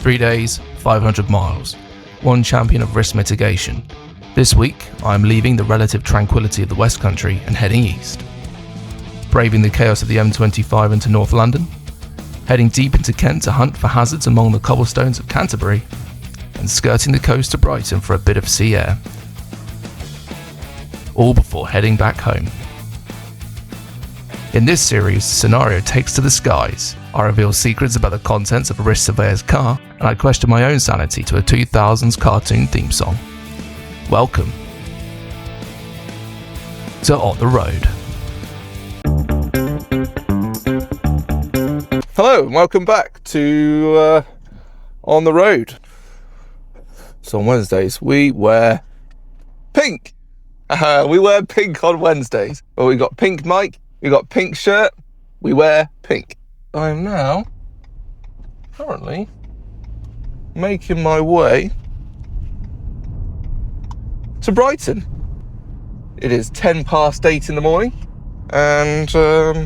3 days, 500 miles, one champion of risk mitigation. This week, I am leaving the relative tranquility of the West Country and heading east. Braving the chaos of the M25 into North London, heading deep into Kent to hunt for hazards among the cobblestones of Canterbury, and skirting the coast to Brighton for a bit of sea air. All before heading back home. In this series, Scenario takes to the skies. I reveal secrets about the contents of a risk surveyor's car, and I question my own sanity to a 2000s cartoon theme song. Welcome to On the Road. Hello, and welcome back to On the Road. So on Wednesdays, we wear pink. We wear pink on Wednesdays. Well, we got pink mic, we got pink shirt, we wear pink. I am now currently making my way to Brighton. It is 10 past 8 in the morning and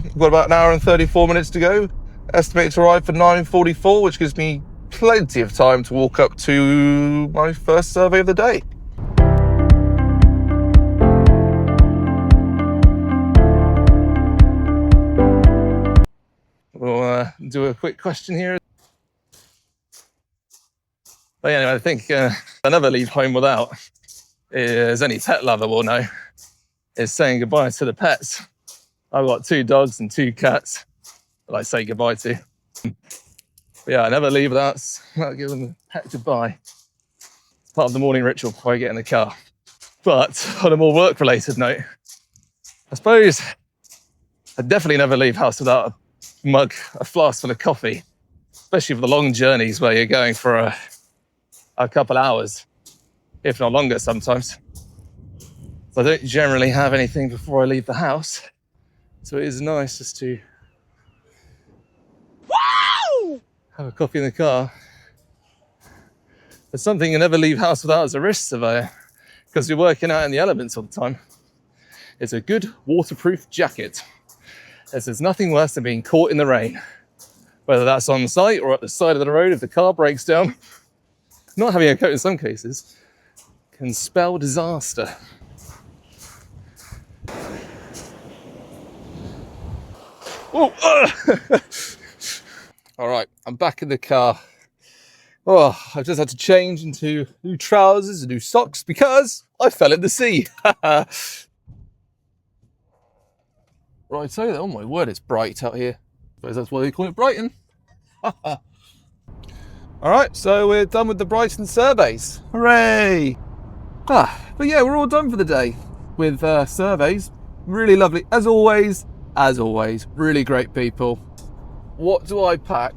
we've got about an hour and 34 minutes to go. Estimated to arrive for 9:44, which gives me plenty of time to walk up to my first survey of the day. We'll do a quick question here. But anyway, I think I never leave home without, as any pet lover will know, is saying goodbye to the pets. I've got 2 dogs and 2 cats that I say goodbye to. But yeah, I never leave without giving the pet goodbye. It's part of the morning ritual before I get in the car. But on a more work-related note, I suppose I definitely never leave house without a flask full of coffee, especially for the long journeys where you're going for a couple hours, if not longer sometimes. So I don't generally have anything before I leave the house, so it is nice just to have a coffee in the car. But something you never leave house without as a risk surveyor, because you're working out in the elements all the time, is a good waterproof jacket. As there's nothing worse than being caught in the rain, whether that's on site or at the side of the road if the car breaks down. Not having a coat in some cases can spell disaster. All right, I'm back in the car. Oh, I've just had to change into new trousers and new socks because I fell in the sea. Right, so oh my word, it's bright out here. I suppose that's why they call it Brighton. All right, so we're done with the Brighton surveys. Hooray! But yeah, we're all done for the day with surveys. Really lovely, as always, really great people. What do I pack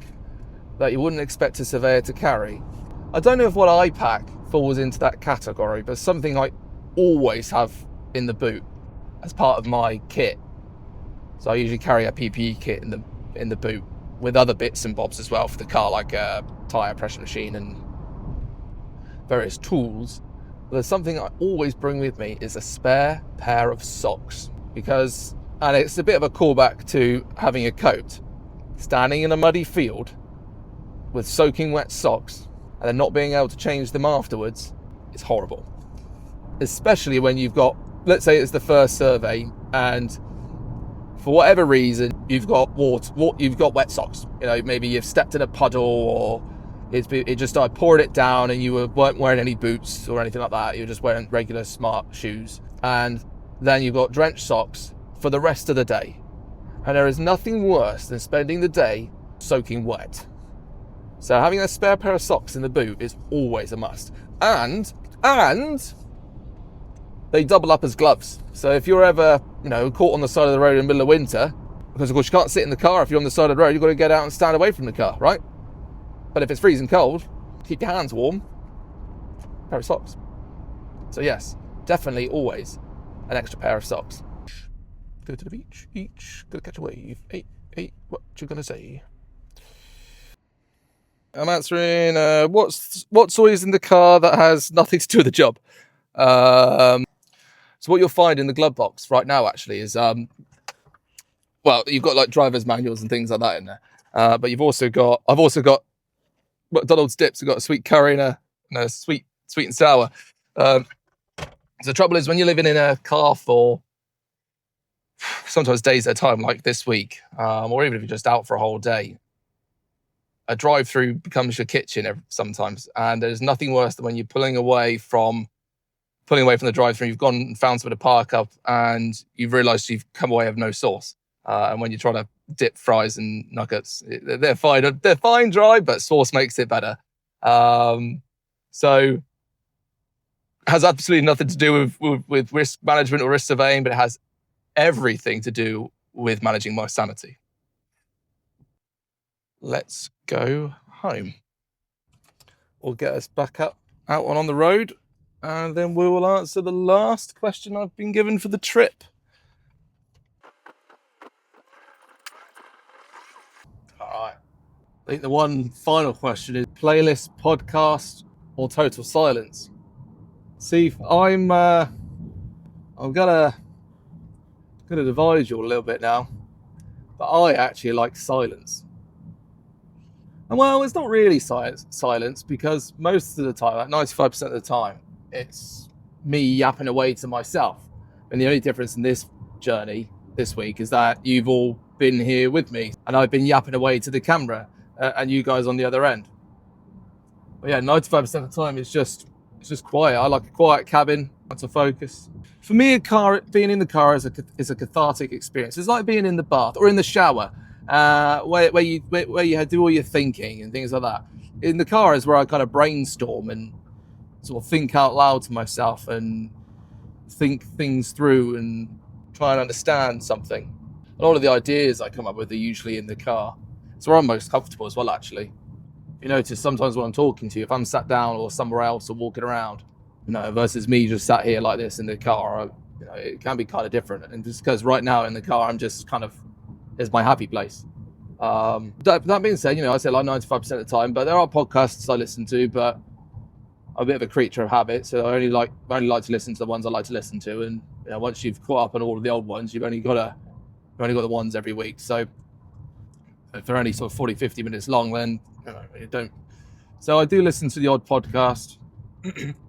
that you wouldn't expect a surveyor to carry? I don't know if what I pack falls into that category, but something I always have in the boot as part of my kit. So I usually carry a PPE kit in the boot with other bits and bobs as well for the car, like a tyre pressure machine and various tools. But there's something I always bring with me is a spare pair of socks, because, and it's a bit of a callback to having a coat, standing in a muddy field with soaking wet socks and then not being able to change them afterwards is horrible. Especially when you've got, let's say it's the first survey and for whatever reason, you've got wet socks. You know, maybe you've stepped in a puddle or it just started pouring it down and you weren't wearing any boots or anything like that. You were just wearing regular smart shoes. And then you've got drenched socks for the rest of the day. And there is nothing worse than spending the day soaking wet. So having a spare pair of socks in the boot is always a must. And they double up as gloves. So if you're ever, caught on the side of the road in the middle of winter, because of course you can't sit in the car if you're on the side of the road, you've got to get out and stand away from the car, right? But if it's freezing cold, keep your hands warm, pair of socks. So yes, definitely always an extra pair of socks. Go to the beach, go catch a wave. Hey, what you gonna say? I'm answering, what's always in the car that has nothing to do with the job? So what you'll find in the glove box right now actually is, you've got like driver's manuals and things like that in there. But I've also got McDonald's dips have got a sweet curry and a sweet and sour. So the trouble is when you're living in a car for sometimes days at a time, like this week, or even if you're just out for a whole day, a drive-through becomes your kitchen sometimes. And there's nothing worse than when you're pulling away from the drive-through, you've gone and found somewhere to park up, and you've realised you've come away with no sauce. And when you're trying to dip fries and nuggets, they're fine dry, but sauce makes it better. So it has absolutely nothing to do with risk management or risk surveying, but it has everything to do with managing my sanity. Let's go home. We'll get us back out on the road, and then we will answer the last question I've been given for the trip. All right. I think the one final question is playlist, podcast, or total silence. See, I'm gonna divide you a little bit now, but I actually like silence. And well, it's not really silence, because most of the time, like 95% of the time, it's me yapping away to myself. And the only difference in this journey this week is that you've all been here with me, and I've been yapping away to the camera, and you guys on the other end. But yeah, 95% of the time, it's just quiet. I like a quiet cabin, to focus. For me, being in the car is a cathartic experience. It's like being in the bath or in the shower, where you do all your thinking and things like that. In the car is where I kind of brainstorm and sort of think out loud to myself and think things through and try and understand something. A lot of the ideas I come up with are usually in the car. It's where I'm most comfortable as well, actually. You notice sometimes when I'm talking to you, if I'm sat down or somewhere else or walking around, versus me just sat here like this in the car, it can be kind of different. And just because right now in the car, I'm just kind of, it's my happy place. That being said, I say like 95% of the time, but there are podcasts I listen to, but I'm a bit of a creature of habit. So I only like to listen to the ones I like to listen to. And once you've caught up on all of the old ones, you've only got the ones every week. So if they're only sort of 40, 50 minutes long, then you don't. So I do listen to the odd podcast.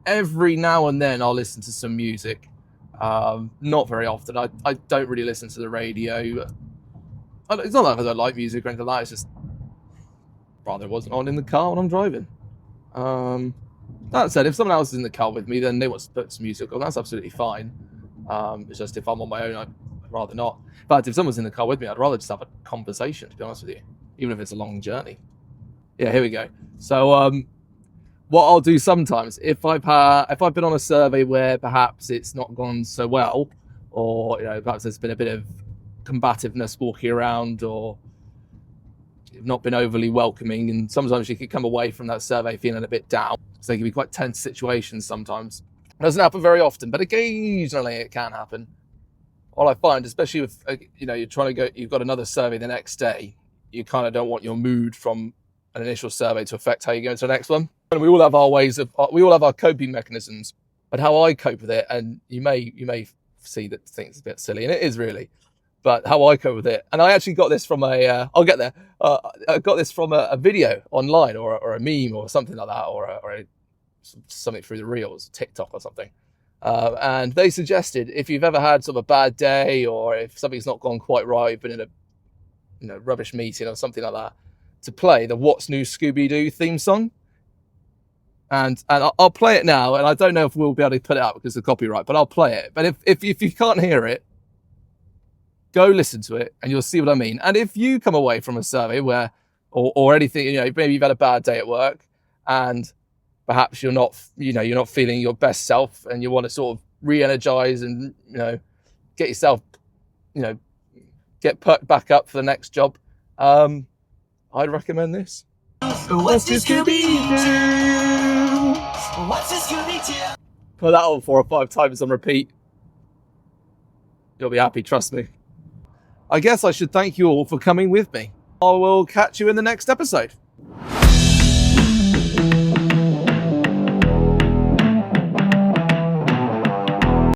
Every now and then I'll listen to some music. Not very often. I don't really listen to the radio. It's not like I don't like music or anything like that. It's just rather it wasn't on in the car when I'm driving. That said, if someone else is in the car with me, then they want to put some music on. That's absolutely fine. It's just if I'm on my own, I'd rather not. In fact, if someone's in the car with me, I'd rather just have a conversation, to be honest with you, even if it's a long journey. Yeah, here we go. So what I'll do sometimes, if I've been on a survey where perhaps it's not gone so well, or perhaps there's been a bit of combativeness walking around, or you've not been overly welcoming, and sometimes you could come away from that survey feeling a bit down. So they can be quite tense situations sometimes. It doesn't happen very often, but occasionally it can happen. All I find, especially if you're trying to go, you've got another survey the next day, you kind of don't want your mood from an initial survey to affect how you go into the next one. And we all have our coping mechanisms. But how I cope with it, and you may see that things a bit silly, and it is really, but how I cope with it. And I actually got this from I'll get there. I got this from a video online, or a meme or something like that, or something through the reels, TikTok or something. And they suggested if you've ever had sort of a bad day, or if something's not gone quite right, you've been in a rubbish meeting or something like that, to play the What's New Scooby-Doo theme song. And I'll play it now, and I don't know if we'll be able to put it up because of copyright, but I'll play it. But if you can't hear it, go listen to it and you'll see what I mean. And if you come away from a survey where, or anything, maybe you've had a bad day at work, and perhaps you're not feeling your best self, and you want to sort of re-energize and get yourself, get perked back up for the next job, I'd recommend this. What's this Scooby-Doo? What's this Scooby-Doo? Put that on 4 or 5 times on repeat. You'll be happy, trust me. I guess I should thank you all for coming with me. I will catch you in the next episode.